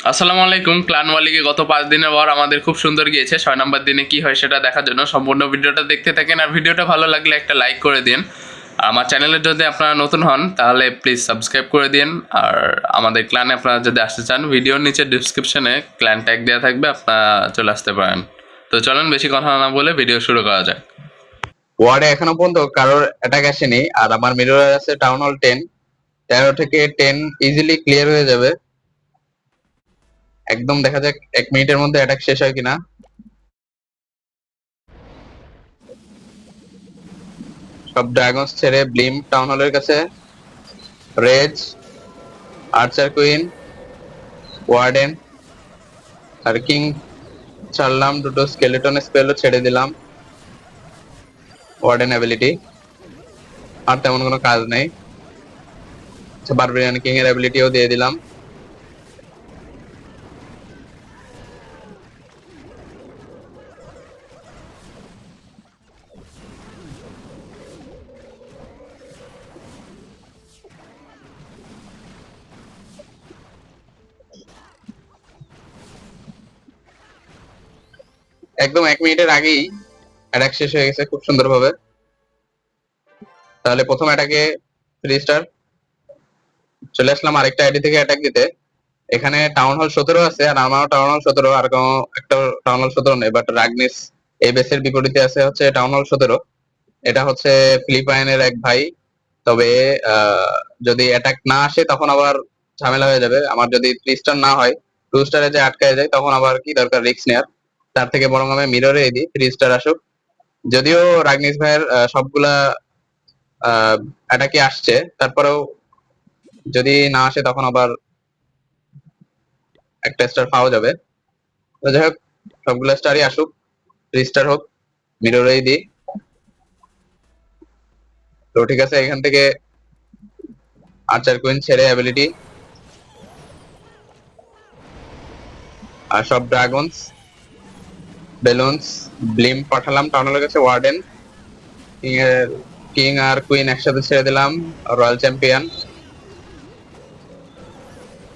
আসসালামু আলাইকুম। ক্লান ওয়ালিকে গত 5 দিনের পর আমাদের খুব সুন্দর গিয়েছে। 6 নম্বর দিনে কি হয় সেটা দেখার জন্য সম্পূর্ণ ভিডিওটা দেখতে থাকেন, আর ভিডিওটা ভালো লাগলে একটা লাইক করে দিন। আর আমার চ্যানেলে যদি আপনারা নতুন হন তাহলে প্লিজ সাবস্ক্রাইব করে দিন। আর আমাদের ক্লানে আপনারা যদি আসতে চান, ভিডিওর নিচে ডিসক্রিপশনে ক্ল্যান ট্যাগ দেওয়া থাকবে, আপনারা চলে আসতে পারেন। তো চলুন বেশি কথা না বলে ভিডিও শুরু করা যাক। ওয়ার্ডে এখনো পর্যন্ত কারোর অ্যাটাক আসেনি, আর আমার মিররে আছে টাউন হল 10। 13 থেকে 10 ইজিলি ক্লিয়ার হয়ে যাবে। একদম দেখা যাক 1 মিনিটের মধ্যে অ্যাটাক শেষ হয় কিনা। সব ড্রাগনস ছেড়ে ব্লিম টাউন হলের কাছে, রেজ, আর্চার কুইন, ওয়ার্ডেন আর কিং ছাড়লাম। দুটো স্কেলেটন স্পেলও ছেড়ে দিলাম। ওয়ার্ডেন অ্যাবিলিটি আর তেমন কোনো কাজ নেই। বারবেরিয়ান কিং এর অ্যাবিলিটিও দিয়ে দিলাম। একদম 1 মিনিটের আগেই অ্যাটাক শেষ হয়ে গেছে খুব সুন্দরভাবে। তাহলে প্রথম অ্যাটাকে 3 স্টার। চলে আসলাম আরেকটা আইডি থেকে অ্যাটাক দিতে। এখানে টাউন হল 17 আছে, আর আমারও টাউন হল 17, আর কোনো একটা টাউন হল 17 নেই, বাট রাগনিস এই বেসের বিপরীতে আছে হচ্ছে টাউন হল 17। এটা হচ্ছে ফিলিপাইনের এক ভাই। তবে যদি অ্যাটাক না আসে তখন আবার ঝামেলা হয়ে যাবে। আমার যদি 3 স্টার না হয়, 2 স্টারে যে আটকায় যায়, তখন আবার কি দরকার রিস্ক নেওয়ার। তার থেকে বরং আমি মিররে দিই 3 স্টার আসুক। যদিও রাগনিস ভাইয়ের সবগুলা অ্যাটাকে আসছে, তারপরেও যদি না আসে তখন আবার একটা স্টার পাওয়া যাবে। তো যাই হোক, সবগুলো স্টারই আসুক, 3 স্টার হোক, মিররেই দিই। তো ঠিক আছে, এখান থেকে আর্চার কুইন ছেড়ে অ্যাবিলিটি আর সব ড্রাগনস, বেলুনস, ব্লিম পাঠালাম টাউনের কাছে। ওয়ার্ডেন কিং আর কুইন একসাথে ছেড়ে দিলাম। Royal champion,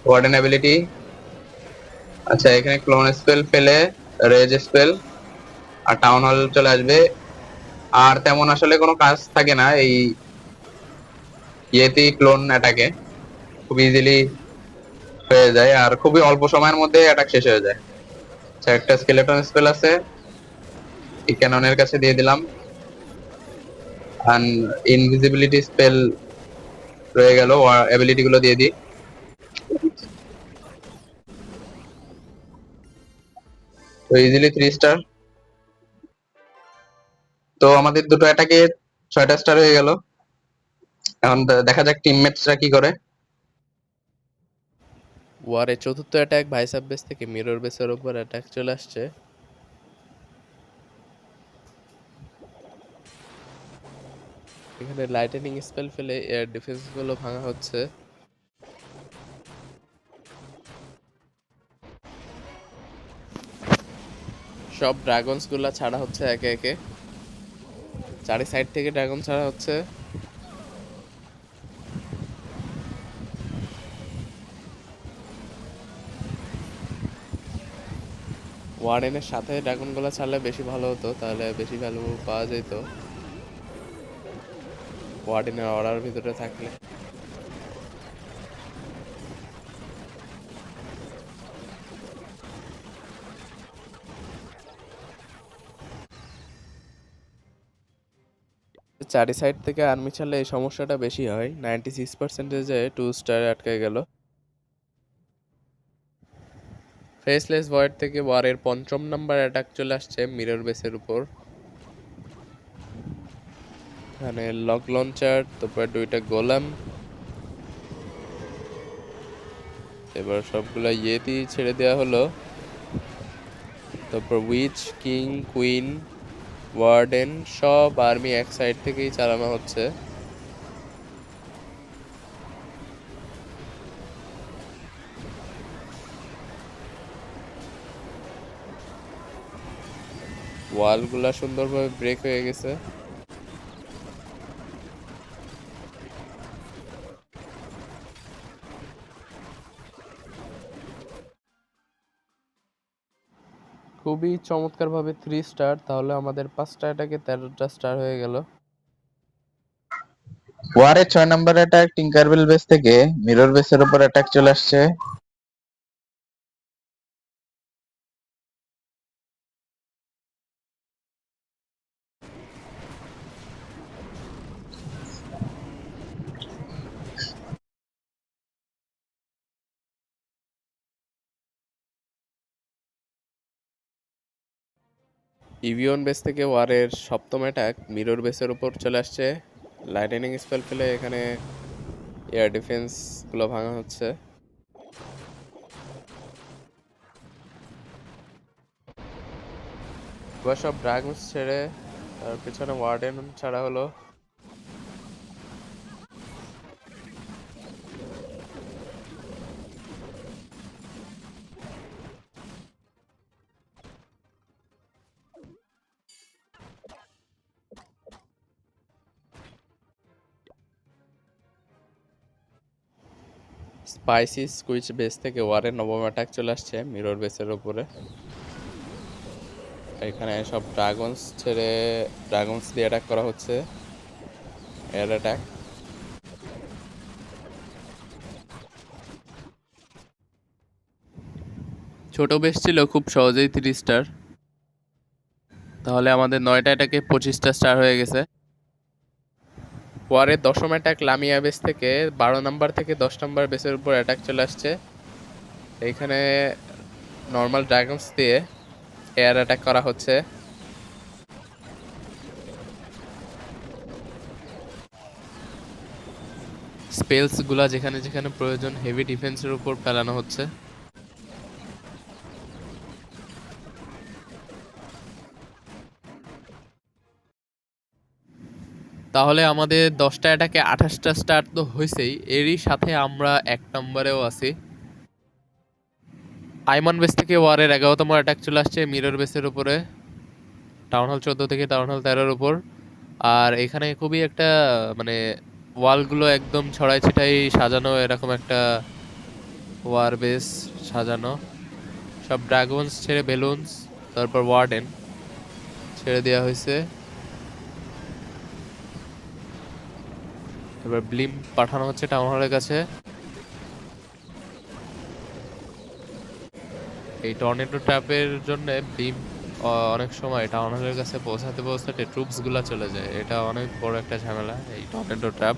warden ability. আচ্ছা, এখানে ক্লোন স্পেল ফেলে রেজ স্পেল, আর টাউন হল চলে আসবে। আর তেমন আসলে কোনো কাজ থাকে না এই ইয়েতি ক্লোন অ্যাটাকে, খুব ইজিলি হয়ে যায়, আর খুবই অল্প সময়ের মধ্যে অ্যাটাক শেষ হয়ে যায়। আচ্ছা, একটা স্কেলেটন স্পেল আছে, এই ক্যাননের কাছে দিয়ে দিলাম। আর ইনভিজিবিলিটি স্পেল রয়ে গেল, অ্যাবিলিটি গুলো দিয়ে দিই। তো ইজিলি 3 স্টার। তো আমাদের দুটো অ্যাটাকে 6টা স্টার হয়ে গেল। এখন দেখা যাক টিমমেটসরা কি করে। ওয়ারে চতুর্থ অ্যাটাক ভাইসাব বেস থেকে মিরর বেসের ওপর অ্যাটাক চলে আসছে। এখানে লাইটেনিং স্পেল ফেলে এয়ার ডিফেন্স গুলো ভাঙা হচ্ছে। সব ড্রাগনস গুলা ছাড়া হচ্ছে একে একে, চারি সাইড থেকে ড্রাগন ছাড়া হচ্ছে। ওয়ার্ডেনের সাথে ড্রাগন গুলা ছাড়লে বেশি ভালো হতো, তাহলে বেশি ভ্যালু পাওয়া যেত ওয়ার্ডেনের অর্ডার ভিতরে থাকলে। চারি সাইড থেকে আর্মি ছাড়লে এই সমস্যাটা বেশি হয়। 96%-এ 2 স্টারে আটকে গেল। ফেসলেস ভয়েড থেকে ওয়ারের 5ম নাম্বার অ্যাটাক চলে আসছে মিরর বেসের উপর। এখানে লক লঞ্চার, তারপর 2টা গোলাম, এবার সবগুলা ইয়েতি ছেড়ে দেওয়া হলো। তারপর উইচ, কিং, কুইন, ওয়ার্ডেন সব আর্মি এক সাইড থেকেই চালানো হচ্ছে। ওয়ালগুলা সুন্দরভাবে ব্রেক হয়ে গেছে। খুবই চমৎকারভাবে 3 স্টার। তাহলে আমাদের 5টা অ্যাটাকে 13টা স্টার হয়ে গেল। ওয়ারের 6 নম্বর অ্যাটাক টিঙ্কারবেল বেস থেকে মিরর বেসের উপর অ্যাটাক চলে আসছে। ইভিয়ন বেস থেকে ওয়ারের 7ম অ্যাটাক মিরর বেসের উপর চলে আসছে। লাইটেনিং স্পেল ফেলে এখানে এয়ার ডিফেন্সগুলো ভাঙা হচ্ছে। এবার সব ড্রাগনস ছেড়ে তার পিছনে ওয়ার্ডেন ছাড়া হলো। স্পাইসি স্কুইচ বেস থেকে ওয়ারের 9ম অ্যাটাক চলে আসছে মিরর বেসের উপরে। এখানে সব ড্রাগনস ছেড়ে ড্রাগনস দিয়ে অ্যাটাক করা হচ্ছে, এয়ার অ্যাটাক। ছোট বেস ছিল খুব সহজেই 3 স্টার। তাহলে আমাদের 9টা অ্যাটাকে 25টা স্টার হয়ে গেছে। ওয়ারের 10ম অ্যাটাক লামিয়া বেস থেকে 12 নাম্বার থেকে 10 নাম্বার বেসের উপর অ্যাটাক চলে আসছে। এইখানে নর্মাল ড্রাগনস দিয়ে এয়ার অ্যাটাক করা হচ্ছে। স্পেলসগুলা যেখানে যেখানে প্রয়োজন হেভি ডিফেন্সের উপর ফেলানো হচ্ছে। তাহলে আমাদের 10টা অ্যাটাকে 28টা স্টার তো হয়েছেই, এরই সাথে আমরা 1 নম্বরেও আছি। আইমন বেস থেকে ওয়ারের 11তম অ্যাটাক চলে আসছে মিরর বেসের উপরে, টাউন হল 14 থেকে টাউন হল 13-র উপর। আর এখানে খুবই একটা মানে ওয়ালগুলো একদম ছড়াই ছিটাই সাজানো, এরকম একটা ওয়ার বেস সাজানো। সব ড্রাগনস ছেড়ে বেলুনস, তারপর ওয়ার্ডেন ছেড়ে দেওয়া হয়েছে। এবার ব্লিম পাঠানো হচ্ছে টাউন হলের কাছে। এই টর্নেডো ট্র্যাপের জন্য ব্লিম অনেক সময় টাউন হলের কাছে পৌঁছাতে পৌঁছাতে ট্রুপস গুলা চলে যায়, এটা অনেক বড় একটা ঝামেলা এই টর্নেডো ট্র্যাপ।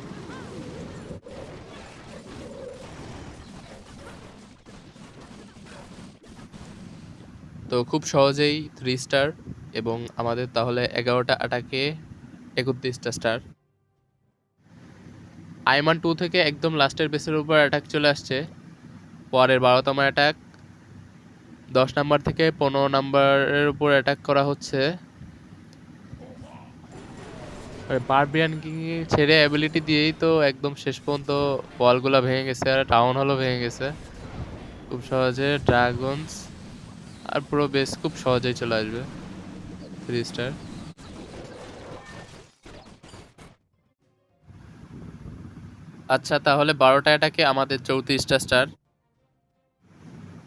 তো খুব সহজেই 3 স্টার, এবং আমাদের তাহলে 11টা অ্যাটাকে 31টা স্টার। আইমান 2 থেকে একদম লাস্টের বেসের উপর অ্যাটাক চলে আসছে। পরের 12তম অ্যাটাক 10 নাম্বার থেকে 15 নাম্বারের উপর অ্যাটাক করা হচ্ছে। বারবিয়ান কিং ছেড়ে অ্যাবিলিটি দিয়েই তো একদম শেষ পর্যন্ত ওয়ালগুলা ভেঙে গেছে আর টাউন হলও ভেঙে গেছে খুব সহজে। ড্রাগনস আর পুরো বেস খুব সহজেই চলে আসবে 3 স্টার। আচ্ছা, তাহলে 12টা অ্যাটাকে আমাদের 34টা স্টার।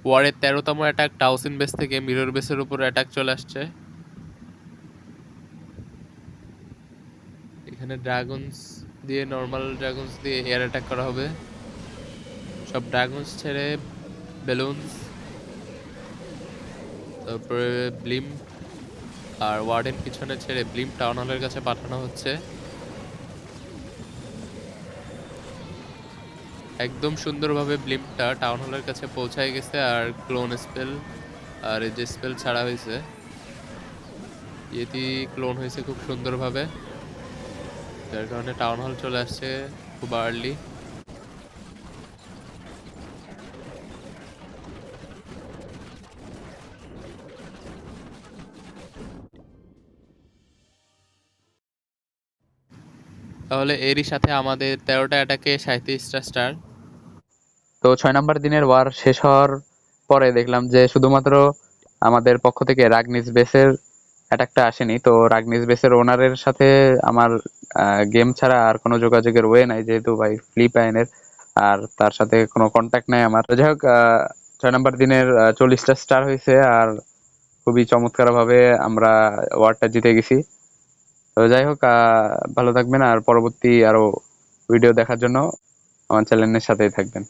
ওয়ারের 13তম অ্যাটাক টাউসিন বেস থেকে মিরর বেসের উপর অ্যাটাক চলে আসছে। এখানে ড্রাগনস দিয়ে নর্মাল ড্রাগনস দিয়ে এয়ার অ্যাটাক করা হবে। সব ড্রাগনস ছেড়ে বেলুনস, তারপরে ব্লিম আর ওয়ার্ডেন পিছনে ছেড়ে ব্লিম টাউন হলের কাছে পাঠানো হচ্ছে। একদম সুন্দরভাবে ব্লিমটা টাউন হলের কাছে পৌঁছায় গেছে। আর ক্লোন স্পেল আর এই যে স্পেল ছাড়া হয়েছে, এটি ক্লোন হয়েছে খুব সুন্দরভাবে, যার কারণে টাউন হল চলে আসছে খুব আর্লি। তাহলে এরই সাথে আমাদের 13টা অ্যাটাকে 37টা স্টার। তো 6 নম্বর দিনের ওয়ার শেষ হওয়ার পরে দেখলাম যে শুধুমাত্র আমাদের পক্ষ থেকে রাগনিস বেসের অ্যাটাকটা আসেনি। তো রাগনিস বেসের ওনারের সাথে আমার গেম ছাড়া আর কোনো যোগাযোগের ওয়ে নাই, যেহেতু ভাই ফিলিপাইনের, আর তার সাথে কোনো কন্ট্যাক্ট নাই আমার। তো যাই হোক, 6 নম্বর দিনের 40টা স্টার হয়েছে। আর খুবই চমৎকার ভাবে আমরা ওয়ারটা জিতে গেছি। তো যাই হোক, ভালো থাকবেন আর পরবর্তী আরো ভিডিও দেখার জন্য আমার চ্যানেলের সাথেই থাকবেন।